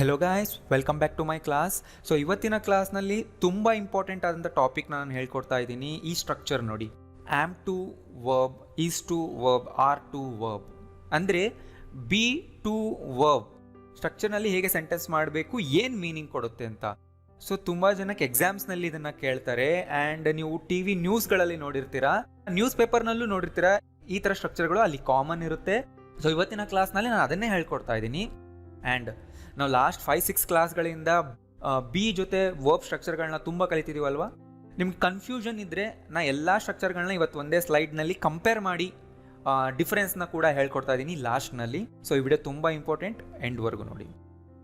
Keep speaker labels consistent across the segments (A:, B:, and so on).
A: Hello guys, welcome back to my class. So ಇವತ್ತಿನ ಕ್ಲಾಸ್ನಲ್ಲಿ ತುಂಬ ಇಂಪಾರ್ಟೆಂಟ್ ಆದಂಥ ಟಾಪಿಕ್ ನಾನು ಹೇಳ್ಕೊಡ್ತಾ ಇದ್ದೀನಿ. ಈ ಸ್ಟ್ರಕ್ಚರ್ ನೋಡಿ, am to verb, is to verb, are to verb, ಅಂದರೆ ಬಿ ಟು ವರ್ಬ್ ಸ್ಟ್ರಕ್ಚರ್ನಲ್ಲಿ ಹೇಗೆ ಸೆಂಟೆನ್ಸ್ ಮಾಡಬೇಕು, ಏನು ಮೀನಿಂಗ್ ಕೊಡುತ್ತೆ ಅಂತ. ಸೊ ತುಂಬ ಜನಕ್ಕೆ ಎಕ್ಸಾಮ್ಸ್ನಲ್ಲಿ ಇದನ್ನು ಕೇಳ್ತಾರೆ. ಆ್ಯಂಡ್ ನೀವು ಟಿ ವಿ ನ್ಯೂಸ್ಗಳಲ್ಲಿ ನೋಡಿರ್ತೀರಾ, ನ್ಯೂಸ್ ಪೇಪರ್ನಲ್ಲೂ ನೋಡಿರ್ತೀರಾ, ಈ ಥರ ಸ್ಟ್ರಕ್ಚರ್ಗಳು ಅಲ್ಲಿ ಕಾಮನ್ ಇರುತ್ತೆ. ಸೊ ಇವತ್ತಿನ ಕ್ಲಾಸ್ನಲ್ಲಿ ನಾನು ಅದನ್ನೇ ಹೇಳ್ಕೊಡ್ತಾ ಇದ್ದೀನಿ. ಆ್ಯಂಡ್ ನಾವು ಲಾಸ್ಟ್ 5-6 ಕ್ಲಾಸ್ಗಳಿಂದ ಬಿ ಜೊತೆ ವರ್ಬ್ ಸ್ಟ್ರಕ್ಚರ್ಗಳನ್ನ ತುಂಬ ಕಲಿತಿದ್ದೀವಲ್ವ. ನಿಮ್ಗೆ ಕನ್ಫ್ಯೂಷನ್ ಇದ್ದರೆ ನಾ ಎಲ್ಲ ಸ್ಟ್ರಕ್ಚರ್ಗಳನ್ನ ಇವತ್ತು ಒಂದೇ ಸ್ಲೈಡ್ನಲ್ಲಿ ಕಂಪೇರ್ ಮಾಡಿ ಡಿಫ್ರೆನ್ಸ್ನ ಕೂಡ ಹೇಳ್ಕೊಡ್ತಾ ಇದ್ದೀನಿ ಲಾಸ್ಟ್ನಲ್ಲಿ. ಸೊ ಈ ವಿಡಿಯೋ ತುಂಬ ಇಂಪಾರ್ಟೆಂಟ್, ಎಂಡ್ವರೆಗೂ ನೋಡಿ.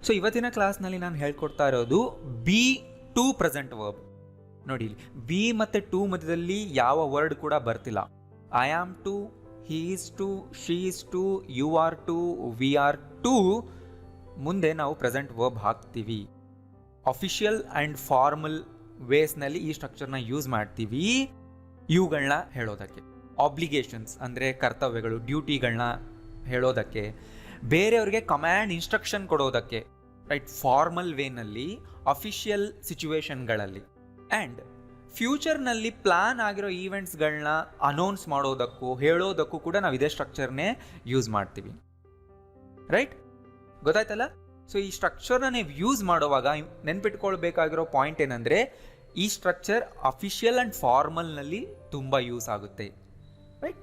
A: ಸೊ ಇವತ್ತಿನ ಕ್ಲಾಸ್ನಲ್ಲಿ ನಾನು ಹೇಳ್ಕೊಡ್ತಾ ಇರೋದು ಬಿ ಟು ಪ್ರೆಸೆಂಟ್ ವರ್ಬ್. ನೋಡಿ, ಬಿ ಮತ್ತು ಟು ಮಧ್ಯದಲ್ಲಿ ಯಾವ ವರ್ಡ್ ಕೂಡ ಬರ್ತಿಲ್ಲ. I am to, he is to, she is to, you are to, we are to ಮುಂದೆ ನಾವು ಪ್ರೆಸೆಂಟ್ ವರ್ಬ್ ಹಾಕ್ತೀವಿ. ಅಫಿಷಿಯಲ್ ಆ್ಯಂಡ್ ಫಾರ್ಮಲ್ ವೇಸ್ನಲ್ಲಿ ಈ ಸ್ಟ್ರಕ್ಚರ್ನ ಯೂಸ್ ಮಾಡ್ತೀವಿ ಇವುಗಳನ್ನ ಹೇಳೋದಕ್ಕೆ. ಆಬ್ಲಿಗೇಷನ್ಸ್ ಅಂದರೆ ಕರ್ತವ್ಯಗಳು, ಡ್ಯೂಟಿಗಳನ್ನ ಹೇಳೋದಕ್ಕೆ, ಬೇರೆಯವ್ರಿಗೆ ಕಮ್ಯಾಂಡ್ ಇನ್ಸ್ಟ್ರಕ್ಷನ್ ಕೊಡೋದಕ್ಕೆ, ರೈಟ್, ಫಾರ್ಮಲ್ ವೇನಲ್ಲಿ, ಅಫಿಷಿಯಲ್ ಸಿಚುವೇಶನ್ಗಳಲ್ಲಿ. ಆ್ಯಂಡ್ ಫ್ಯೂಚರ್ನಲ್ಲಿ ಪ್ಲಾನ್ ಆಗಿರೋ ಈವೆಂಟ್ಸ್ಗಳನ್ನ ಅನೌನ್ಸ್ ಮಾಡೋದಕ್ಕೂ ಹೇಳೋದಕ್ಕೂ ಕೂಡ ನಾವು ಇದೇ ಸ್ಟ್ರಕ್ಚರ್ನೇ ಯೂಸ್ ಮಾಡ್ತೀವಿ. ರೈಟ್, ಗೊತ್ತಾಯ್ತಲ್ಲ? ಸೊ ಈ ಸ್ಟ್ರಕ್ಚರ್ನ ನೀವು ಯೂಸ್ ಮಾಡುವಾಗ ನೆನ್ಪಿಟ್ಕೊಳ್ಬೇಕಾಗಿರೋ ಪಾಯಿಂಟ್ ಏನಂದರೆ, ಈ ಸ್ಟ್ರಕ್ಚರ್ ಅಫಿಷಿಯಲ್ ಆ್ಯಂಡ್ ಫಾರ್ಮಲ್ನಲ್ಲಿ ತುಂಬ ಯೂಸ್ ಆಗುತ್ತೆ. ರೈಟ್,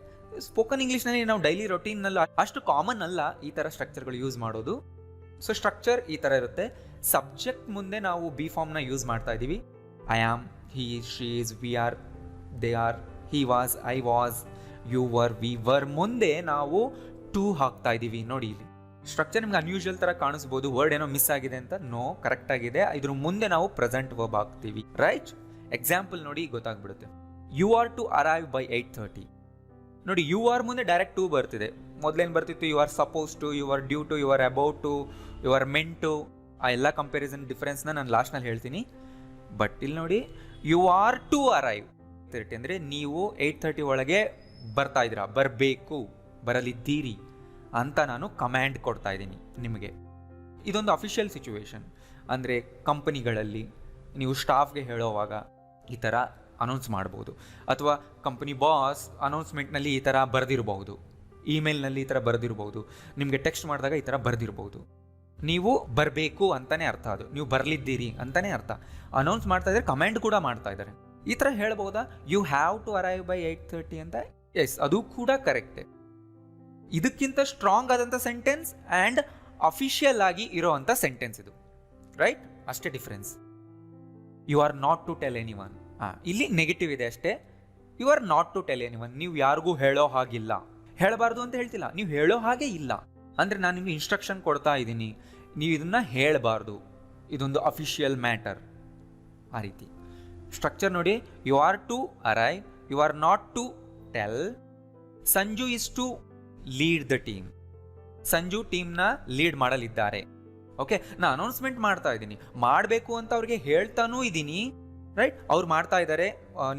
A: ಸ್ಪೋಕನ್ ಇಂಗ್ಲೀಷ್ನಲ್ಲಿ ನಾವು ಡೈಲಿ ರೊಟೀನ್ನಲ್ಲಿ ಅಷ್ಟು ಕಾಮನ್ ಅಲ್ಲ ಈ ಥರ ಸ್ಟ್ರಕ್ಚರ್ಗಳು ಯೂಸ್ ಮಾಡೋದು. ಸೊ ಸ್ಟ್ರಕ್ಚರ್ ಈ ಥರ ಇರುತ್ತೆ. ಸಬ್ಜೆಕ್ಟ್ ಮುಂದೆ ನಾವು ಬಿ ಫಾರ್ಮ್ನ ಯೂಸ್ ಮಾಡ್ತಾ ಇದ್ದೀವಿ. I am, he, she is, we are, they are, he was, I was, you were, we were ಮುಂದೆ ನಾವು ಟು ಹಾಕ್ತಾ ಇದ್ದೀವಿ. ನೋಡಿ, ಇಲ್ಲಿ ಸ್ಟ್ರಕ್ಚರ್ ನಿಮ್ಗೆ ಅನ್ಯೂಶುವಲ್ ಥರ ಕಾಣಿಸ್ಬೋದು, ವರ್ಡ್ ಏನೋ ಮಿಸ್ ಆಗಿದೆ ಅಂತ. ನೋ, ಕರೆಕ್ಟ್ ಆಗಿದೆ. ಇದ್ರ ಮುಂದೆ ನಾವು ಪ್ರೆಸೆಂಟ್ ವರ್ಬ್ ಹಾಕ್ತೀವಿ. ರೈಟ್, ಎಕ್ಸಾಂಪಲ್ ನೋಡಿ ಗೊತ್ತಾಗ್ಬಿಡುತ್ತೆ. You are to arrive by 8:30. ನೋಡಿ, ಯು ಆರ್ ಮುಂದೆ ಡೈರೆಕ್ಟ್ ಟು ಬರ್ತಿದೆ. ಮೊದಲೇನು ಬರ್ತಿತ್ತು? You are suppose to, you are due to, you are about to, you are meant to. ಆ ಎಲ್ಲ ಕಂಪ್ಯಾರಿಸನ್ ಡಿಫ್ರೆನ್ಸ್ನ ನಾನು ಲಾಸ್ಟ್ನಲ್ಲಿ ಹೇಳ್ತೀನಿ. ಬಟ್ ಇಲ್ಲಿ ನೋಡಿ, ಯು ಆರ್ ಟು ಅರೈವ್ 8:30 ಅಂದರೆ ನೀವು 8:30 ಒಳಗೆ ಬರ್ತಾ ಇದ್ದೀರಾ, ಬರಬೇಕು, ಬರಲಿದ್ದೀರಿ ಅಂತ ನಾನು ಕಮ್ಯಾಂಡ್ ಕೊಡ್ತಾ ಇದ್ದೀನಿ ನಿಮಗೆ. ಇದೊಂದು ಅಫಿಷಿಯಲ್ ಸಿಚುವೇಶನ್. ಅಂದರೆ ಕಂಪನಿಗಳಲ್ಲಿ ನೀವು ಸ್ಟಾಫ್ಗೆ ಹೇಳೋವಾಗ ಈ ಥರ ಅನೌನ್ಸ್ ಮಾಡ್ಬೋದು, ಅಥವಾ ಕಂಪನಿ ಬಾಸ್ ಅನೌನ್ಸ್ಮೆಂಟ್ನಲ್ಲಿ ಈ ಥರ ಬರೆದಿರ್ಬೋದು, ಇಮೇಲ್ನಲ್ಲಿ ಈ ಥರ ಬರೆದಿರ್ಬೋದು, ನಿಮಗೆ ಟೆಕ್ಸ್ಟ್ ಮಾಡಿದಾಗ ಈ ಥರ ಬರೆದಿರ್ಬೋದು. ನೀವು ಬರಬೇಕು ಅಂತಲೇ ಅರ್ಥ, ಅದು ನೀವು ಬರಲಿದ್ದೀರಿ ಅಂತಲೇ ಅರ್ಥ. ಅನೌನ್ಸ್ ಮಾಡ್ತಾ ಇದ್ದಾರೆ, ಕಮೆಂಟ್ ಕೂಡ ಮಾಡ್ತಾ ಇದ್ದಾರೆ. ಈ ಥರ ಹೇಳ್ಬೋದಾ? You have to arrive by 8:30 ಅಂತ. ಎಸ್, ಅದು ಕೂಡ ಕರೆಕ್ಟೇ. ಇದಕ್ಕಿಂತ ಸ್ಟ್ರಾಂಗ್ ಆದಂಥ ಸೆಂಟೆನ್ಸ್ ಆ್ಯಂಡ್ ಅಫಿಷಿಯಲ್ ಆಗಿ ಇರೋವಂಥ ಸೆಂಟೆನ್ಸ್ ಇದು. ರೈಟ್, ಅಷ್ಟೇ difference. You are not to tell anyone. ಇಲ್ಲಿ ನೆಗೆಟಿವ್ ಇದೆ ಅಷ್ಟೇ. You are not to tell anyone, ನೀವು ಯಾರಿಗೂ ಹೇಳೋ ಹಾಗಿಲ್ಲ. ಹೇಳಬಾರ್ದು ಅಂತ ಹೇಳ್ತಿಲ್ಲ, ನೀವು ಹೇಳೋ ಹಾಗೆ ಇಲ್ಲ. ಅಂದರೆ ನಾನು ನಿಮಗೆ ಇನ್ಸ್ಟ್ರಕ್ಷನ್ ಕೊಡ್ತಾ ಇದ್ದೀನಿ, ನೀವು ಇದನ್ನು ಹೇಳಬಾರ್ದು, ಇದೊಂದು ಅಫಿಷಿಯಲ್ ಮ್ಯಾಟರ್. ಆ ರೀತಿ ಸ್ಟ್ರಕ್ಚರ್ ನೋಡಿ. You are to arrive, you are not to tell. Sanju is to lead the team. Sanju ಟೀಮ್ನ ಲೀಡ್ ಮಾಡಲಿದ್ದಾರೆ. ಓಕೆ, ನಾನು ಅನೌನ್ಸ್ಮೆಂಟ್ ಮಾಡ್ತಾ ಇದ್ದೀನಿ, ಮಾಡಬೇಕು ಅಂತ ಅವ್ರಿಗೆ ಹೇಳ್ತಾನೂ ಇದ್ದೀನಿ. ರೈಟ್, ಅವ್ರು ಮಾಡ್ತಾ ಇದ್ದಾರೆ,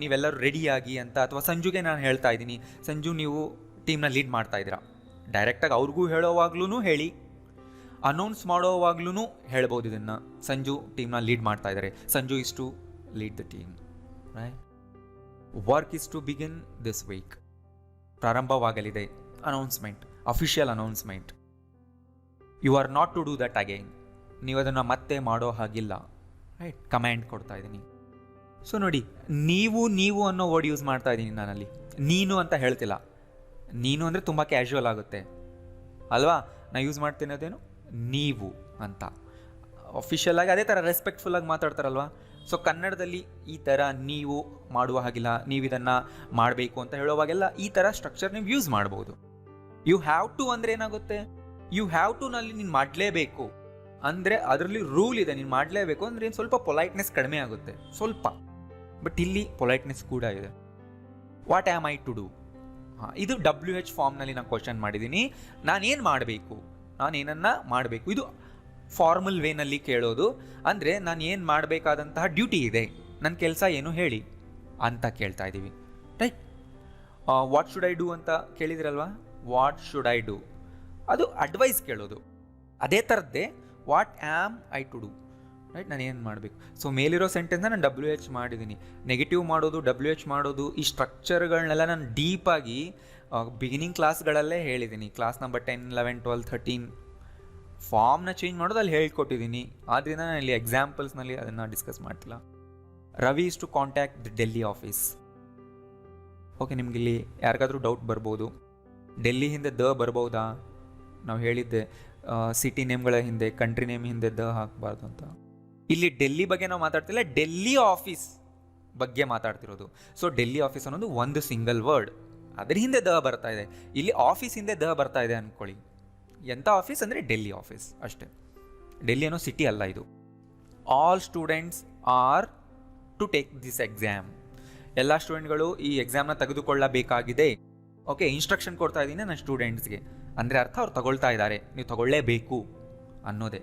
A: ನೀವೆಲ್ಲರೂ ರೆಡಿಯಾಗಿ ಅಂತ. ಅಥವಾ ಸಂಜುಗೆ ನಾನು ಹೇಳ್ತಾ ಇದ್ದೀನಿ, ಸಂಜು ನೀವು ಟೀಮ್ನ ಲೀಡ್ ಮಾಡ್ತಾ ಇದ್ದೀರಾ. ಡೈರೆಕ್ಟಾಗಿ ಅವ್ರಿಗೂ ಹೇಳೋವಾಗ್ಲೂ ಹೇಳಿ, ಅನೌನ್ಸ್ ಮಾಡೋವಾಗ್ಲೂ ಹೇಳ್ಬೋದು ಇದನ್ನು. ಸಂಜು ಟೀಮ್ನ ಲೀಡ್ ಮಾಡ್ತಾ ಇದ್ದಾರೆ, Sanju is to lead the team. Right, work is to begin this week. ಪ್ರಾರಂಭವಾಗಲಿದೆ. Announcement, official announcement. You are not to do that again, ನೀವು ಅದನ್ನು ಮತ್ತೆ ಮಾಡೋ ಹಾಗಿಲ್ಲ. ರೈಟ್, ಕಮ್ಯಾಂಡ್ ಕೊಡ್ತಾ ಇದ್ದೀನಿ. ಸೊ ನೋಡಿ, ನೀವು ಅನ್ನೋ ವರ್ಡ್ ಯೂಸ್ ಮಾಡ್ತಾ ಇದ್ದೀನಿ ನಾನಲ್ಲಿ. ನೀನು ಅಂತ ಹೇಳ್ತಿಲ್ಲ. ನೀನು ಅಂದರೆ ತುಂಬ ಕ್ಯಾಶುವಲ್ ಆಗುತ್ತೆ ಅಲ್ವಾ. ನಾನು ಯೂಸ್ ಮಾಡ್ತಿರೋದೇನು, ನೀವು ಅಂತ. ಅಫಿಷಿಯಲ್ ಆಗಿ ಅದೇ ಥರ ರೆಸ್ಪೆಕ್ಟ್ಫುಲ್ಲಾಗಿ ಮಾತಾಡ್ತಾರಲ್ವಾ. ಸೊ ಕನ್ನಡದಲ್ಲಿ ಈ ಥರ ನೀವು ಮಾಡುವ ಹಾಗಿಲ್ಲ, ನೀವು ಇದನ್ನು ಮಾಡಬೇಕು ಅಂತ ಹೇಳುವಾಗೆಲ್ಲ ಈ ಥರ ಸ್ಟ್ರಕ್ಚರ್ ನೀವು ಯೂಸ್ ಮಾಡ್ಬೋದು. ಯು ಹ್ಯಾವ್ ಟು ಅಂದರೆ ಏನಾಗುತ್ತೆ? ಯು ಹ್ಯಾವ್ ಟು ನಲ್ಲಿ ನೀನು ಮಾಡಲೇಬೇಕು ಅಂದರೆ ಅದರಲ್ಲಿ ರೂಲ್ ಇದೆ, ನೀನು ಮಾಡಲೇಬೇಕು ಅಂದರೆ ಏನು ಸ್ವಲ್ಪ ಪೊಲೈಟ್ನೆಸ್ ಕಡಿಮೆ ಆಗುತ್ತೆ ಸ್ವಲ್ಪ. ಬಟ್ ಇಲ್ಲಿ ಪೊಲೈಟ್ನೆಸ್ ಕೂಡ ಇದೆ. What am I to do? ಇದು WH ಫಾರ್ಮ್ನಲ್ಲಿ ನಾನು ಕ್ವಶನ್ ಮಾಡಿದ್ದೀನಿ. ನಾನೇನು ಮಾಡಬೇಕು, ನಾನೇನನ್ನು ಮಾಡಬೇಕು, ಇದು ಫಾರ್ಮಲ್ ವೇನಲ್ಲಿ ಕೇಳೋದು. ಅಂದರೆ ನಾನು ಏನು ಮಾಡಬೇಕಾದಂತಹ ಡ್ಯೂಟಿ ಇದೆ, ನನ್ನ ಕೆಲಸ ಏನು ಹೇಳಿ ಅಂತ ಕೇಳ್ತಾ ಇದ್ದೀವಿ. Right, what should I do ಅಂತ ಕೇಳಿದ್ರಲ್ವಾ. ವಾಟ್ ಶುಡ್ ಐ ಡೂ ಅದು ಅಡ್ವೈಸ್ ಕೇಳೋದು. ಅದೇ ಥರದ್ದೇ what am I to do, right, ನಾನು ಏನು ಮಾಡಬೇಕು. ಸೊ ಮೇಲಿರೋ ಸೆಂಟೆನ್ಸ್ನ ನಾನು WH ಮಾಡಿದ್ದೀನಿ. ನೆಗೆಟಿವ್ ಮಾಡೋದು, WH ಮಾಡೋದು, ಈ ಸ್ಟ್ರಕ್ಚರ್ಗಳನ್ನೆಲ್ಲ ನಾನು ಡೀಪಾಗಿ ಬಿಗಿನಿಂಗ್ ಕ್ಲಾಸ್ಗಳಲ್ಲೇ ಹೇಳಿದ್ದೀನಿ. ಕ್ಲಾಸ್ ನಂಬರ್ 10, 11, 12, 13 ಫಾರ್ಮ್ನ ಚೇಂಜ್ ಮಾಡೋದು ಅಲ್ಲಿ ಹೇಳ್ಕೊಟ್ಟಿದ್ದೀನಿ. ಆದ್ದರಿಂದ ನಾನು ಇಲ್ಲಿ ಎಕ್ಸಾಂಪಲ್ಸ್ನಲ್ಲಿ ಅದನ್ನು ಡಿಸ್ಕಸ್ ಮಾಡ್ತಿಲ್ಲ. Ravi is to contact the Delhi office. Okay, ನಿಮ್ಗೆ ಇಲ್ಲಿ ಯಾರಿಗಾದ್ರೂ ಡೌಟ್ ಬರ್ಬೋದು, ಡೆಲ್ಲಿ ಹಿಂದೆ ದ ಬರ್ಬೋದಾ? ನಾವು ಹೇಳಿದ್ದೆ ಸಿಟಿ ನೇಮ್ಗಳ ಹಿಂದೆ, ಕಂಟ್ರಿ ನೇಮ್ ಹಿಂದೆ ದ ಹಾಕಬಾರ್ದು ಅಂತ. ಇಲ್ಲಿ ಡೆಲ್ಲಿ ಬಗ್ಗೆ ನಾವು ಮಾತಾಡ್ತಿಲ್ಲ, ಡೆಲ್ಲಿ ಆಫೀಸ್ ಬಗ್ಗೆ ಮಾತಾಡ್ತಿರೋದು. ಸೊ ಡೆಲ್ಲಿ ಆಫೀಸ್ ಅನ್ನೋದು ಒಂದು ಸಿಂಗಲ್ ವರ್ಡ್, ಅದ್ರ ಹಿಂದೆ ದ ಬರ್ತಾ ಇದೆ. ಇಲ್ಲಿ ಆಫೀಸ್ ಹಿಂದೆ ದ ಬರ್ತಾ ಇದೆ ಅಂದ್ಕೊಳ್ಳಿ. ಎಂಥ ಆಫೀಸ್ ಅಂದರೆ ಡೆಲ್ಲಿ ಆಫೀಸ್ ಅಷ್ಟೇ. ಡೆಲ್ಲಿ ಅನ್ನೋ ಸಿಟಿ ಅಲ್ಲ ಇದು. All students are to take this exam. ಎಲ್ಲ ಸ್ಟೂಡೆಂಟ್ಗಳು ಈ ಎಕ್ಸಾಮ್ನ ತೆಗೆದುಕೊಳ್ಳಬೇಕಾಗಿದೆ. ಓಕೆ, ಇನ್ಸ್ಟ್ರಕ್ಷನ್ ಕೊಡ್ತಾ ಇದ್ದೀನಿ ನನ್ನ ಸ್ಟೂಡೆಂಟ್ಸ್ಗೆ, ಅಂದರೆ ಅರ್ಥ ಅವ್ರು ತಗೊಳ್ತಾ ಇದ್ದಾರೆ, ನೀವು ತಗೊಳ್ಳೇಬೇಕು ಅನ್ನೋದೇ.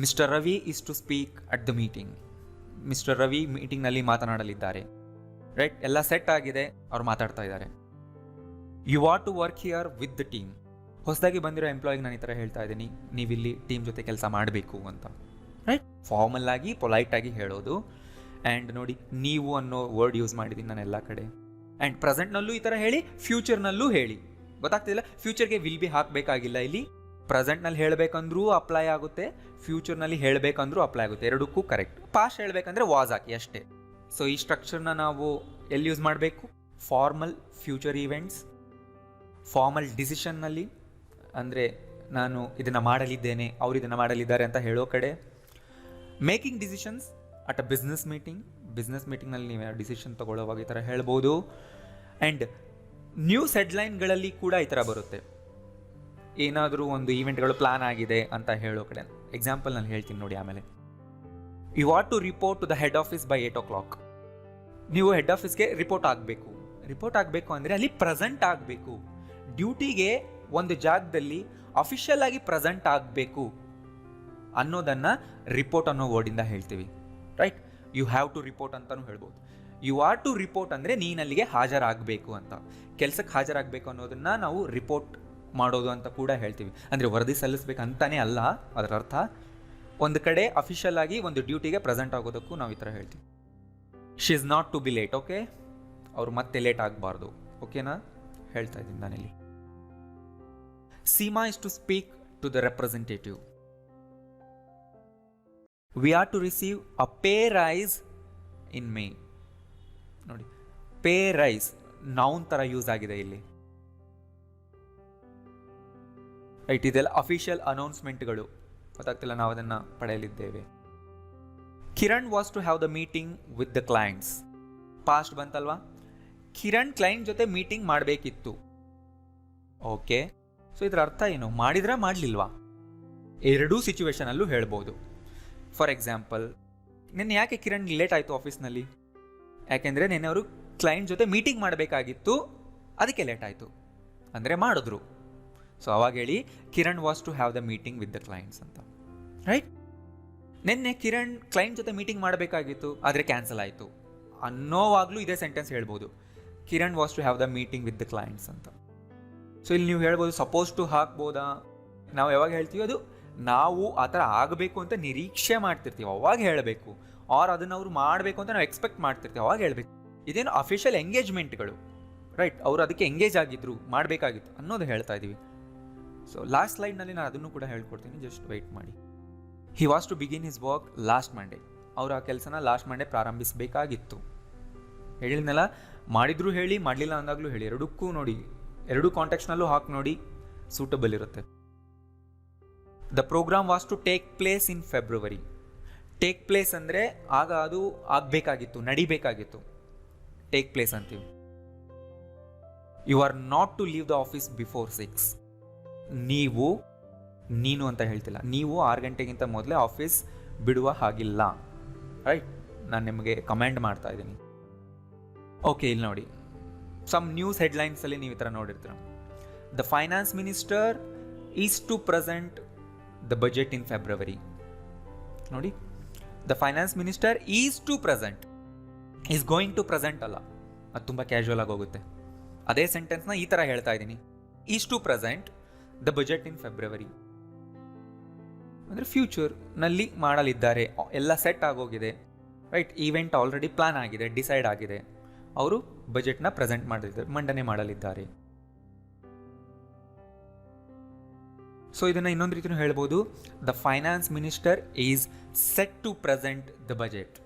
A: Mister Ravi is to speak at the meeting. Mister Ravi ಮೀಟಿಂಗ್ನಲ್ಲಿ ಮಾತನಾಡಲಿದ್ದಾರೆ, ರೈಟ್, ಎಲ್ಲ ಸೆಟ್ ಆಗಿದೆ, ಅವ್ರು ಮಾತಾಡ್ತಾ ಇದ್ದಾರೆ. You want to work here with the team. ಹೊಸದಾಗಿ ಬಂದಿರೋ ಎಂಪ್ಲಾಯಿಗೆ ನಾನು ಈ ಥರ ಹೇಳ್ತಾ ಇದ್ದೀನಿ, ನೀವಿಲ್ಲಿ ಟೀಮ್ ಜೊತೆ ಕೆಲಸ ಮಾಡಬೇಕು ಅಂತ, ರೈಟ್, ಫಾರ್ಮಲ್ ಆಗಿ ಪೊಲೈಟಾಗಿ ಹೇಳೋದು. ಆ್ಯಂಡ್ ನೋಡಿ, ನೀವು ಅನ್ನೋ ವರ್ಡ್ ಯೂಸ್ ಮಾಡಿದ್ದೀನಿ ನಾನು ಎಲ್ಲ ಕಡೆ. ಆ್ಯಂಡ್ ಪ್ರೆಸೆಂಟ್ನಲ್ಲೂ ಈ ಥರ ಹೇಳಿ, ಫ್ಯೂಚರ್ನಲ್ಲೂ ಹೇಳಿ. ಗೊತ್ತಾಗ್ತಿಲ್ಲ, ಫ್ಯೂಚರ್ಗೆ ವಿಲ್ ಬಿ ಹಾಕಬೇಕಾಗಿಲ್ಲ. ಇಲ್ಲಿ ಪ್ರೆಸೆಂಟ್ನಲ್ಲಿ ಹೇಳಬೇಕಂದ್ರೂ ಅಪ್ಲೈ ಆಗುತ್ತೆ, ಫ್ಯೂಚರ್ನಲ್ಲಿ ಹೇಳಬೇಕಂದ್ರೂ ಅಪ್ಲೈ ಆಗುತ್ತೆ, ಎರಡಕ್ಕೂ ಕರೆಕ್ಟ್. ಪಾಸ್ಟ್ ಹೇಳಬೇಕಂದ್ರೆ ವಾಸ್ ಹಾಕಿ ಅಷ್ಟೇ. ಸೊ ಈ ಸ್ಟ್ರಕ್ಚರ್ನ ನಾವು ಎಲ್ಲಿ ಯೂಸ್ ಮಾಡಬೇಕು? ಫಾರ್ಮಲ್ ಫ್ಯೂಚರ್ ಈವೆಂಟ್ಸ್, ಫಾರ್ಮಲ್ ಡಿಸಿಷನ್ನಲ್ಲಿ, ಅಂದರೆ ನಾನು ಇದನ್ನು ಮಾಡಲಿದ್ದೇನೆ, ಅವ್ರು ಇದನ್ನು ಮಾಡಲಿದ್ದಾರೆ ಅಂತ ಹೇಳೋ ಕಡೆ. Making decisions at a business meeting. Business ಮೀಟಿಂಗ್ನಲ್ಲಿ ನೀವು ಡಿಸಿಷನ್ ತೊಗೊಳ್ಳೋವಾಗ ಈ ಥರ ಹೇಳ್ಬೋದು. ಆ್ಯಂಡ್ ನ್ಯೂಸ್ ಹೆಡ್ಲೈನ್ಗಳಲ್ಲಿ ಕೂಡ ಈ ಥರ ಬರುತ್ತೆ. ಏನಾದರೂ ಒಂದು ಈವೆಂಟ್ಗಳು ಪ್ಲಾನ್ ಆಗಿದೆ ಅಂತ ಹೇಳೋ ಕಡೆ. ಎಕ್ಸಾಂಪಲ್ ನಾನು ಹೇಳ್ತೀನಿ ನೋಡಿ ಆಮೇಲೆ. You want to report to the head office by 8 o'clock. ನೀವು ಹೆಡ್ ಆಫೀಸ್ಗೆ ರಿಪೋರ್ಟ್ ಆಗಬೇಕು. ರಿಪೋರ್ಟ್ ಆಗಬೇಕು ಅಂದರೆ ಅಲ್ಲಿ ಪ್ರೆಸೆಂಟ್ ಆಗಬೇಕು. ಡ್ಯೂಟಿಗೆ ಒಂದು ಜಾಗದಲ್ಲಿ ಅಫಿಷಿಯಲ್ ಆಗಿ ಪ್ರೆಸೆಂಟ್ ಆಗಬೇಕು ಅನ್ನೋದನ್ನು ರಿಪೋರ್ಟ್ ಅನ್ನೋ ವರ್ಡಿಂದ ಹೇಳ್ತೀವಿ, right. You have to report ಅಂತಲೂ ಹೇಳ್ಬೋದು. ಯು ಆರ್ ಟು ರಿಪೋರ್ಟ್ ಅಂದರೆ ನೀನು ಅಲ್ಲಿಗೆ ಹಾಜರಾಗಬೇಕು ಅಂತ, ಕೆಲಸಕ್ಕೆ ಹಾಜರಾಗಬೇಕು ಅನ್ನೋದನ್ನು ನಾವು ರಿಪೋರ್ಟ್ ಮಾಡೋದು ಅಂತ ಕೂಡ ಹೇಳ್ತೀವಿ. ಅಂದರೆ ವರದಿ ಸಲ್ಲಿಸ್ಬೇಕಂತಾನೆ ಅಲ್ಲ ಅದರ ಅರ್ಥ. ಒಂದು ಕಡೆ ಅಫಿಷಿಯಲ್ ಆಗಿ ಒಂದು ಡ್ಯೂಟಿಗೆ ಪ್ರೆಸೆಂಟ್ ಆಗೋದಕ್ಕೂ ನಾವು ಈ ಥರ ಹೇಳ್ತೀವಿ. She is not to be late. Okay, ಅವ್ರು ಮತ್ತೆ ಲೇಟ್ ಆಗಬಾರ್ದು. ಓಕೆನಾ, ಹೇಳ್ತಾ ಇದ್ದೀನಿ ನಾನಿಲ್ಲಿ. Seema is to speak to the representative. We are to receive a pay rise in May. ನೋಡಿ, ಪೇ ರೈಸ್ ನೌನ್ ಥರ ಯೂಸ್ ಆಗಿದೆ ಇಲ್ಲಿ, ರೈಟ್. ಇದೆಲ್ಲ ಅಫಿಷಿಯಲ್ ಅನೌನ್ಸ್ಮೆಂಟ್ಗಳು. ಗೊತ್ತಾಗ್ತಿಲ್ಲ, ನಾವು ಅದನ್ನು ಪಡೆಯಲಿದ್ದೇವೆ. Kiran was to have the meeting with the clients. Past ಬಂತಲ್ವಾ, ಕಿರಣ್ ಕ್ಲೈಂಟ್ ಜೊತೆ ಮೀಟಿಂಗ್ ಮಾಡಬೇಕಿತ್ತು. ಓಕೆ, ಸೊ ಇದರ ಅರ್ಥ ಏನು? ಮಾಡಿದ್ರಾ ಮಾಡಲಿಲ್ವಾ? ಎರಡೂ ಸಿಚುವೇಶನಲ್ಲೂ ಹೇಳ್ಬೋದು. ಫಾರ್ ಎಕ್ಸಾಂಪಲ್, ನಿನ್ನೆ ಯಾಕೆ ಕಿರಣ್ ಲೇಟ್ ಆಯಿತು ಆಫೀಸ್ನಲ್ಲಿ? ಯಾಕೆಂದರೆ ನಿನ್ನೆ ಅವರು ಕ್ಲೈಂಟ್ ಜೊತೆ ಮೀಟಿಂಗ್ ಮಾಡಬೇಕಾಗಿತ್ತು, ಅದಕ್ಕೆ ಲೇಟ್ ಆಯಿತು. ಅಂದರೆ ಮಾಡಿದ್ರು. ಸೊ ಅವಾಗ ಹೇಳಿ Kiran was to have the meeting with the clients ಅಂತ, ರೈಟ್. ನಿನ್ನೆ ಕಿರಣ್ ಕ್ಲೈಂಟ್ ಜೊತೆ ಮೀಟಿಂಗ್ ಮಾಡಬೇಕಾಗಿತ್ತು, ಆದರೆ ಕ್ಯಾನ್ಸಲ್ ಆಯಿತು ಅನ್ನೋವಾಗಲೂ ಇದೇ ಸೆಂಟೆನ್ಸ್ ಹೇಳ್ಬೋದು, Kiran was to have the meeting with the clients ಅಂತ. ಸೊ ಇಲ್ಲಿ ನೀವು ಹೇಳ್ಬೋದು ಸಪೋಸ್ ಟು ಹಾಕ್ಬೋದಾ? ನಾವು ಯಾವಾಗ ಹೇಳ್ತೀವಿ ಅದು ನಾವು ಆ ಥರ ಆಗಬೇಕು ಅಂತ ನಿರೀಕ್ಷೆ ಮಾಡ್ತಿರ್ತೀವಿ, ಅವಾಗ ಹೇಳಬೇಕು. ಆರ್ ಅದನ್ನು ಅವ್ರು ಮಾಡಬೇಕು ಅಂತ ನಾವು ಎಕ್ಸ್ಪೆಕ್ಟ್ ಮಾಡ್ತಿರ್ತೀವಿ, ಅವಾಗ ಹೇಳಬೇಕು. ಇದೇನು ಅಫಿಷಿಯಲ್ ಎಂಗೇಜ್ಮೆಂಟ್ಗಳು, ರೈಟ್. ಅವರು ಅದಕ್ಕೆ ಎಂಗೇಜ್ ಆಗಿದ್ರು, ಮಾಡಬೇಕಾಗಿತ್ತು ಅನ್ನೋದು ಹೇಳ್ತಾ ಇದ್ದೀವಿ. ಸೊ ಲಾಸ್ಟ್ ಸ್ಲೈಡ್ನಲ್ಲಿ ನಾನು ಅದನ್ನು ಕೂಡ ಹೇಳ್ಕೊಡ್ತೀನಿ, ಜಸ್ಟ್ ವೆಯ್ಟ್ ಮಾಡಿ. He was to begin his work last Monday. ಅವರು ಆ ಕೆಲಸನ ಲಾಸ್ಟ್ ಮಂಡೇ ಪ್ರಾರಂಭಿಸಬೇಕಾಗಿತ್ತು. ಹೇಳಿದ್ನಲ್ಲ, ಮಾಡಿದ್ರು ಹೇಳಿ, ಮಾಡಲಿಲ್ಲ ಅಂದಾಗಲೂ ಹೇಳಿ, ಎರಡಕ್ಕೂ ನೋಡಿ, ಎರಡೂ ಕಾಂಟೆಕ್ಸ್ನಲ್ಲೂ ಹಾಕಿ ನೋಡಿ, ಸೂಟಬಲ್ ಇರುತ್ತೆ. The programme was to take place in February. Take place ಅಂದರೆ ಆಗ ಅದು ಆಗಬೇಕಾಗಿತ್ತು, ನಡಿಬೇಕಾಗಿತ್ತು, ಟೇಕ್ ಪ್ಲೇಸ್ ಅಂತೀವಿ. You are not to leave the office before 6. ನೀನು ಅಂತ ಹೇಳ್ತಿಲ್ಲ, ನೀವು 6 ಗಂಟೆಗಿಂತ ಮೊದಲೇ ಆಫೀಸ್ ಬಿಡುವ ಹಾಗಿಲ್ಲ, ರೈಟ್. ನಾನು ನಿಮಗೆ ಕಮೆಂಡ್ ಮಾಡ್ತಾ ಇದ್ದೀನಿ. ಓಕೆ, ಇಲ್ಲಿ ನೋಡಿ, ಸಮ್ ನ್ಯೂಸ್ ಹೆಡ್ಲೈನ್ಸಲ್ಲಿ ನೀವು ಈ ಥರ ನೋಡಿರ್ತೀರ. The finance minister is to present the budget in February. ನೋಡಿ, the finance minister is to present, is going to present ಅಲ್ಲ, ಅದು ತುಂಬ ಕ್ಯಾಶುವಲ್ ಆಗಿ ಹೋಗುತ್ತೆ. ಅದೇ ಸೆಂಟೆನ್ಸ್ನ ಈ ಥರ ಹೇಳ್ತಾ ಇದ್ದೀನಿ, is to present the budget in February. ಅಂದರೆ ಫ್ಯೂಚರ್ನಲ್ಲಿ ಮಾಡಲಿದ್ದಾರೆ, ಎಲ್ಲ ಸೆಟ್ ಆಗೋಗಿದೆ, ರೈಟ್. ಈವೆಂಟ್ ಆಲ್ರೆಡಿ ಪ್ಲಾನ್ ಆಗಿದೆ, ಡಿಸೈಡ್ ಆಗಿದೆ, ಅವರು ಬಜೆಟ್ನ ಪ್ರೆಸೆಂಟ್ ಮಾಡಲಿದ್ದಾರೆ, ಮಂಡನೆ ಮಾಡಲಿದ್ದಾರೆ. ಸೊ ಇದನ್ನು ಇನ್ನೊಂದು ರೀತಿಯೂ ಹೇಳ್ಬೋದು, the finance minister is set to present the budget,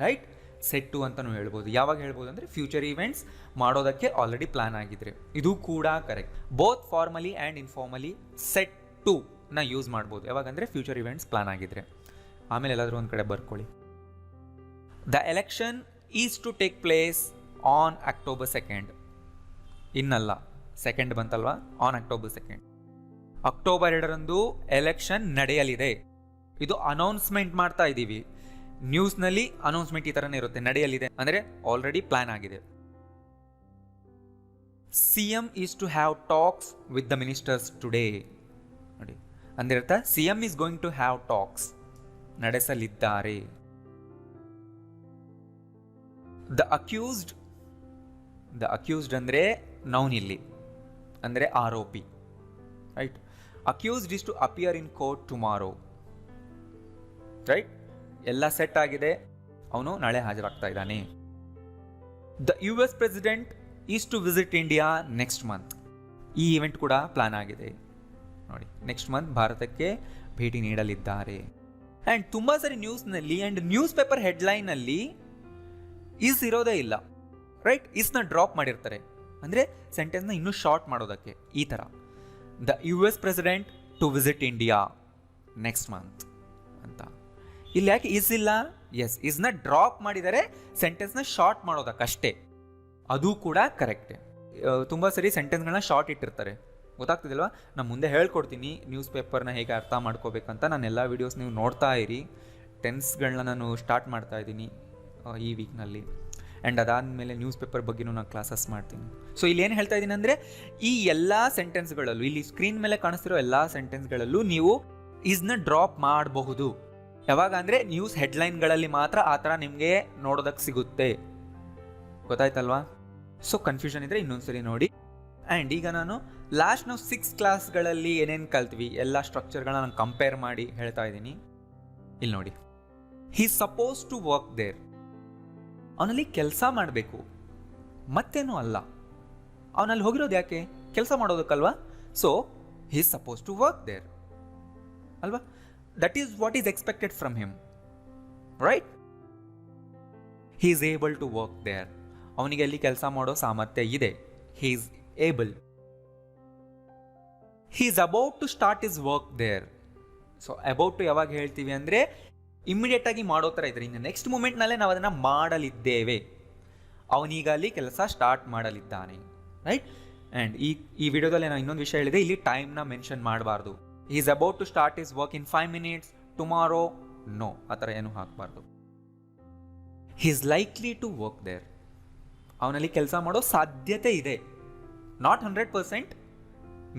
A: right. Set to ಅಂತಲೂ ಹೇಳ್ಬೋದು. ಯಾವಾಗ ಹೇಳ್ಬೋದು ಅಂದರೆ ಫ್ಯೂಚರ್ ಈವೆಂಟ್ಸ್ ಮಾಡೋದಕ್ಕೆ ಆಲ್ರೆಡಿ ಪ್ಲಾನ್ ಆಗಿದ್ರೆ. ಇದು ಕೂಡ correct. Both formally and informally set to ನ ಯೂಸ್ ಮಾಡ್ಬೋದು. ಯಾವಾಗಂದರೆ ಫ್ಯೂಚರ್ ಇವೆಂಟ್ಸ್ ಪ್ಲಾನ್ ಆಗಿದ್ರೆ. ಆಮೇಲೆ ಎಲ್ಲಾದರೂ ಒಂದು ಕಡೆ ಬರ್ಕೊಳ್ಳಿ. The election is to take place on October 2nd. ಇನ್ನಲ್ಲ, ಸೆಕೆಂಡ್ ಬಂತಲ್ವಾ, ಆನ್ October 2nd. October 2ರಂದು ಎಲೆಕ್ಷನ್ ನಡೆಯಲಿದೆ. ಇದು ಅನೌನ್ಸ್ಮೆಂಟ್ ಮಾಡ್ತಾ ಇದ್ದೀವಿ. ನ್ಯೂಸ್ನಲ್ಲಿ ಅನೌನ್ಸ್ಮೆಂಟ್ ಈ ಥರನೇ ಇರುತ್ತೆ, ನಡೆಯಲಿದೆ ಅಂದರೆ ಆಲ್ರೆಡಿ ಪ್ಲಾನ್ ಆಗಿದೆ. CM is to have talks with the ministers today. ನೋಡಿ, ಅಂದಿರ್ಥ CM is going to have talks, ನಡೆಸಲಿದ್ದಾರೆ. ದ ಅಕ್ಯೂಸ್ಡ್ ಅಂದರೆ ನೌನ್ ಇಲ್ಲಿ, ಅಂದರೆ ಆರೋಪಿ, right. Accused is to appear in court tomorrow, right. ಎಲ್ಲ ಸೆಟ್ ಆಗಿದೆ, ಅವನು ನಾಳೆ ಹಾಜರಾಗ್ತಾ ಇದ್ದಾನೆ. The US president is to visit India next month. ಈ ಇವೆಂಟ್ ಕೂಡ ಪ್ಲಾನ್ ಆಗಿದೆ ನೋಡಿ, ನೆಕ್ಸ್ಟ್ ಮಂತ್ ಭಾರತಕ್ಕೆ ಭೇಟಿ ನೀಡಲಿದ್ದಾರೆ. ಆ್ಯಂಡ್ ತುಂಬ ಸರಿ ನ್ಯೂಸ್ನಲ್ಲಿ ಆ್ಯಂಡ್ ನ್ಯೂಸ್ ಪೇಪರ್ ಹೆಡ್ಲೈನಲ್ಲಿ ಇಸ್ ಇರೋದೇ ಇಲ್ಲ, ರೈಟ್. ಇಸ್ನ ಡ್ರಾಪ್ ಮಾಡಿರ್ತಾರೆ, ಅಂದರೆ ಸೆಂಟೆನ್ಸ್ನ ಇನ್ನೂ ಶಾರ್ಟ್ ಮಾಡೋದಕ್ಕೆ. ಈ ಥರ the US president to visit India next month ಅಂತ. ಇಲ್ಲಿ ಯಾಕೆ ಇಸ್ ಇಲ್ಲ? ಎಸ್, ಇಸ್ನ ಡ್ರಾಪ್ ಮಾಡಿದರೆ ಸೆಂಟೆನ್ಸ್ನ ಶಾರ್ಟ್ ಮಾಡೋದಕ್ಕಷ್ಟೇ. ಅದು ಕೂಡ ಕರೆಕ್ಟೇ. ತುಂಬ ಸರಿ ಸೆಂಟೆನ್ಸ್ಗಳನ್ನ ಶಾರ್ಟ್ ಇಟ್ಟಿರ್ತಾರೆ, ಗೊತ್ತಾಗ್ತಿದಿಲ್ವಾ? ನಾನು ಮುಂದೆ ಹೇಳ್ಕೊಡ್ತೀನಿ ನ್ಯೂಸ್ ಪೇಪರ್ನ ಹೇಗೆ ಅರ್ಥ ಮಾಡ್ಕೋಬೇಕಂತ. ನಾನು ಎಲ್ಲ ವೀಡಿಯೋಸ್ ನೀವು ನೋಡ್ತಾ ಇರಿ. ಟೆನ್ಸ್ಗಳನ್ನ ನಾನು ಸ್ಟಾರ್ಟ್ ಮಾಡ್ತಾ ಇದ್ದೀನಿ ಈ ವೀಕ್ನಲ್ಲಿ. ಆ್ಯಂಡ್ ಅದಾದಮೇಲೆ ನ್ಯೂಸ್ ಪೇಪರ್ ಬಗ್ಗೆನೂ ನಾನು ಕ್ಲಾಸಸ್ ಮಾಡ್ತೀನಿ. ಸೊ ಇಲ್ಲಿ ಏನು ಹೇಳ್ತಾ ಇದ್ದೀನಿ ಅಂದರೆ, ಈ ಎಲ್ಲ ಸೆಂಟೆನ್ಸ್ಗಳಲ್ಲೂ, ಇಲ್ಲಿ ಸ್ಕ್ರೀನ್ ಮೇಲೆ ಕಾಣಿಸ್ತಿರೋ ಎಲ್ಲ ಸೆಂಟೆನ್ಸ್ಗಳಲ್ಲೂ ನೀವು ಇಸ್ನ ಡ್ರಾಪ್ ಮಾಡಬಹುದು. ಯಾವಾಗ ಅಂದರೆ ನ್ಯೂಸ್ ಹೆಡ್ಲೈನ್ಗಳಲ್ಲಿ ಮಾತ್ರ ಆ ಥರ ನಿಮಗೆ ನೋಡೋದಕ್ಕೆ ಸಿಗುತ್ತೆ, ಗೊತ್ತಾಯ್ತಲ್ವಾ? ಸೊ ಕನ್ಫ್ಯೂಷನ್ ಇದ್ದರೆ ಇನ್ನೊಂದ್ಸರಿ ನೋಡಿ. ಆ್ಯಂಡ್ ಈಗ ನಾನು ಲಾಸ್ಟ್ ನಾವು 6 ಕ್ಲಾಸ್ಗಳಲ್ಲಿ ಏನೇನು ಕಲ್ತ್ವಿ ಎಲ್ಲ ಸ್ಟ್ರಕ್ಚರ್ಗಳನ್ನ ನಾನು ಕಂಪೇರ್ ಮಾಡಿ ಹೇಳ್ತಾ ಇದ್ದೀನಿ. ಇಲ್ಲಿ ನೋಡಿ, he suppose to work there, ಅವನಲ್ಲಿ ಕೆಲಸ ಮಾಡಬೇಕು, ಮತ್ತೇನೂ ಅಲ್ಲ. ಅವನಲ್ಲಿ ಹೋಗಿರೋದು ಯಾಕೆ? ಕೆಲಸ ಮಾಡೋದಕ್ಕಲ್ವಾ? So he suppose to work there ಅಲ್ವಾ? That is what is expected from him, right. He is able to work there, ಅವನಿಗೆ ಅಲ್ಲಿ ಕೆಲಸ ಮಾಡೋ ಸಾಮರ್ಥ್ಯ ಇದೆ. He is able. He is about to start his work there. So about to ಯಾವಾಗ ಹೇಳ್ತೀವಿ ಅಂದರೆ ಇಮ್ಮಿಡಿಯೇಟ್ ಆಗಿ ಮಾಡೋ ಥರ ಇದ್ರೆ, ಇನ್ನು ನೆಕ್ಸ್ಟ್ ಮೂಮೆಂಟ್ನಲ್ಲೇ ನಾವು ಅದನ್ನು ಮಾಡಲಿದ್ದೇವೆ. ಅವನೀಗ ಅಲ್ಲಿ ಕೆಲಸ ಸ್ಟಾರ್ಟ್ ಮಾಡಲಿದ್ದಾನೆ, ರೈಟ್. ಆ್ಯಂಡ್ ಈ ವಿಡಿಯೋದಲ್ಲಿ ನಾನು ಇನ್ನೊಂದು ವಿಷಯ ಹೇಳಿದೆ, ಇಲ್ಲಿ ಟೈಮ್ನ ಮೆನ್ಷನ್ ಮಾಡಬಾರ್ದು. He is about to start his work in 5 minutes, tomorrow, no, ಆ ಥರ ಏನೂ ಹಾಕಬಾರ್ದು. He is likely to work there, ಅವನಲ್ಲಿ ಕೆಲಸ ಮಾಡೋ ಸಾಧ್ಯತೆ ಇದೆ. ನಾಟ್ 100%,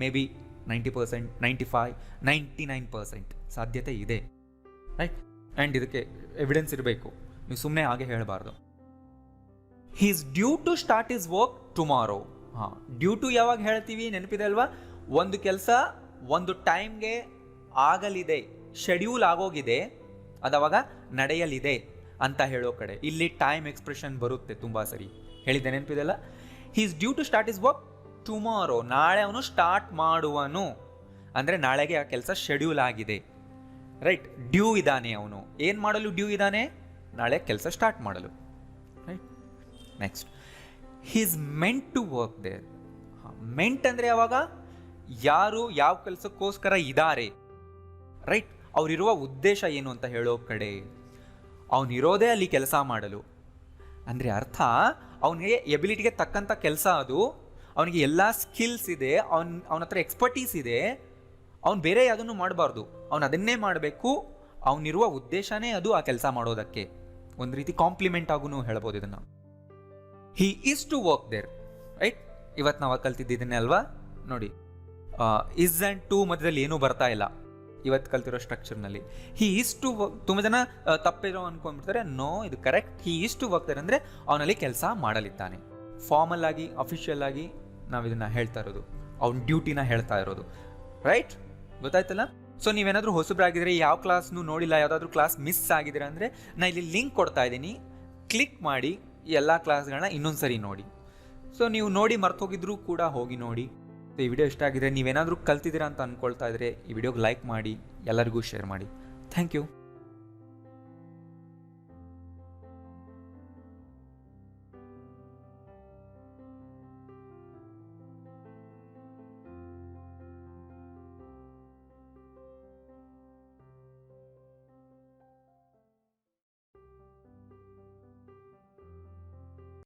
A: ಮೇ ಬಿ 90%, 95%, 99% ಸಾಧ್ಯತೆ ಇದೆ, ರೈಟ್. ಆ್ಯಂಡ್ ಇದಕ್ಕೆ ಎವಿಡೆನ್ಸ್ ಇರಬೇಕು, ನೀವು ಸುಮ್ಮನೆ ಹಾಗೆ ಹೇಳಬಾರ್ದು. He is due to start his work tomorrow. ಹಾಂ, ಡ್ಯೂ ಟು ಯಾವಾಗ ಹೇಳ್ತೀವಿ ನೆನಪಿದೆ ಅಲ್ವಾ? ಒಂದು ಕೆಲಸ ಒಂದು ಟೈಮ್ಗೆ ಆಗಲಿದೆ, ಶೆಡ್ಯೂಲ್ ಆಗೋಗಿದೆ, ಅದಾವಾಗ ನಡೆಯಲಿದೆ ಅಂತ ಹೇಳೋ ಕಡೆ ಇಲ್ಲಿ ಟೈಮ್ ಎಕ್ಸ್ಪ್ರೆಷನ್ ಬರುತ್ತೆ ತುಂಬ ಸರಿ. ಹೇಳಿದ್ದೆ ನೆನಪಿದೆಲ್ಲ? He is due to start his work tomorrow, ನಾಳೆ ಅವನು ಸ್ಟಾರ್ಟ್ ಮಾಡುವನು ಅಂದರೆ ನಾಳೆಗೆ ಆ ಕೆಲಸ ಶೆಡ್ಯೂಲ್ ಆಗಿದೆ, ರೈಟ್. ಡ್ಯೂ ಇದ್ದಾನೆ, ಅವನು ಏನು ಮಾಡಲು ಡ್ಯೂ ಇದ್ದಾನೆ? ನಾಳೆ ಕೆಲಸ ಸ್ಟಾರ್ಟ್ ಮಾಡಲು, right. Next, he is meant to work there. Meant ಅಂದರೆ ಯಾವಾಗ? ಯಾರು ಯಾವ ಕೆಲಸಕ್ಕೋಸ್ಕರ ಇದ್ದಾರೆ, ರೈಟ್. ಅವರಿರುವ ಉದ್ದೇಶ ಏನು ಅಂತ ಹೇಳೋ ಕಡೆ ಅವನಿರೋದೇ ಅಲ್ಲಿ ಕೆಲಸ ಮಾಡಲು. ಅಂದರೆ ಅರ್ಥ, ಅವನಿಗೆ ಎಬಿಲಿಟಿಗೆ ತಕ್ಕಂಥ ಕೆಲಸ ಅದು, ಅವನಿಗೆ ಎಲ್ಲ ಸ್ಕಿಲ್ಸ್ ಇದೆ, ಅವನ ಹತ್ರ ಎಕ್ಸ್ಪರ್ಟೀಸ್ ಇದೆ. ಅವ್ನು ಬೇರೆ ಯಾವುದನ್ನು ಮಾಡಬಾರ್ದು, ಅವನು ಅದನ್ನೇ ಮಾಡಬೇಕು. ಅವನಿರುವ ಉದ್ದೇಶನೇ ಅದು ಆ ಕೆಲಸ ಮಾಡೋದಕ್ಕೆ. ಒಂದು ರೀತಿ ಕಾಂಪ್ಲಿಮೆಂಟ್ ಆಗೂ ಹೇಳ್ಬೋದು ಇದನ್ನು. He is to work there, right. ಇವತ್ತು ನಾವು ಕಲ್ತಿದ್ದಿದ್ದನ್ನೇ ಅಲ್ವಾ? ನೋಡಿ, ಇಸ್ ಆ್ಯಂಡ್ ಟು ಮಧ್ಯದಲ್ಲಿ ಏನೂ ಬರ್ತಾ ಇಲ್ಲ ಇವತ್ತು ಕಲ್ತಿರೋ ಸ್ಟ್ರಕ್ಚರ್ನಲ್ಲಿ. ಹಿ ಈಸ್ ಟು ವರ್ಕ್, ತುಂಬ ಜನ ತಪ್ಪಿರೋ ಅನ್ಕೊಂಡ್ಬಿಡ್ತಾರೆ. ನೋ, ಇದು correct. He is to work there ಅಂದರೆ ಅವನಲ್ಲಿ ಕೆಲಸ ಮಾಡಲಿದ್ದಾನೆ. ಫಾರ್ಮಲ್ ಆಗಿ, ಅಫಿಷಿಯಲ್ ಆಗಿ ನಾವು ಇದನ್ನು ಹೇಳ್ತಾ ಇರೋದು, ಅವನ ಡ್ಯೂಟಿನ ಹೇಳ್ತಾ ಇರೋದು, ರೈಟ್. ಗೊತ್ತಾಯ್ತಲ್ಲ? ಸೊ ನೀವೇನಾದರೂ ಹೊಸಬ್ರಾಗಿದ್ದರೆ, ಯಾವ ಕ್ಲಾಸ್ನು ನೋಡಿಲ್ಲ, ಯಾವುದಾದ್ರೂ ಕ್ಲಾಸ್ ಮಿಸ್ ಆಗಿದ್ರೆ ಅಂದರೆ ನಾನು ಇಲ್ಲಿ ಲಿಂಕ್ ಕೊಡ್ತಾ ಇದ್ದೀನಿ, ಕ್ಲಿಕ್ ಮಾಡಿ ಎಲ್ಲ ಕ್ಲಾಸ್ಗಳನ್ನ ಇನ್ನೊಂದು ಸರಿ ನೋಡಿ. ಸೊ ನೀವು ನೋಡಿ ಮರ್ತೋಗಿದ್ರೂ ಕೂಡ ಹೋಗಿ ನೋಡಿ. ಸೊ ಈ ವಿಡಿಯೋ ಇಷ್ಟ ಆಗಿದ್ರೆ, ನೀವೇನಾದರೂ ಕಲ್ತಿದ್ದೀರಾ ಅಂತ ಅಂದ್ಕೊಳ್ತಾ ಇದ್ದರೆ ಈ ವಿಡಿಯೋಗೆ ಲೈಕ್ ಮಾಡಿ, ಎಲ್ಲರಿಗೂ ಶೇರ್ ಮಾಡಿ. Thank you.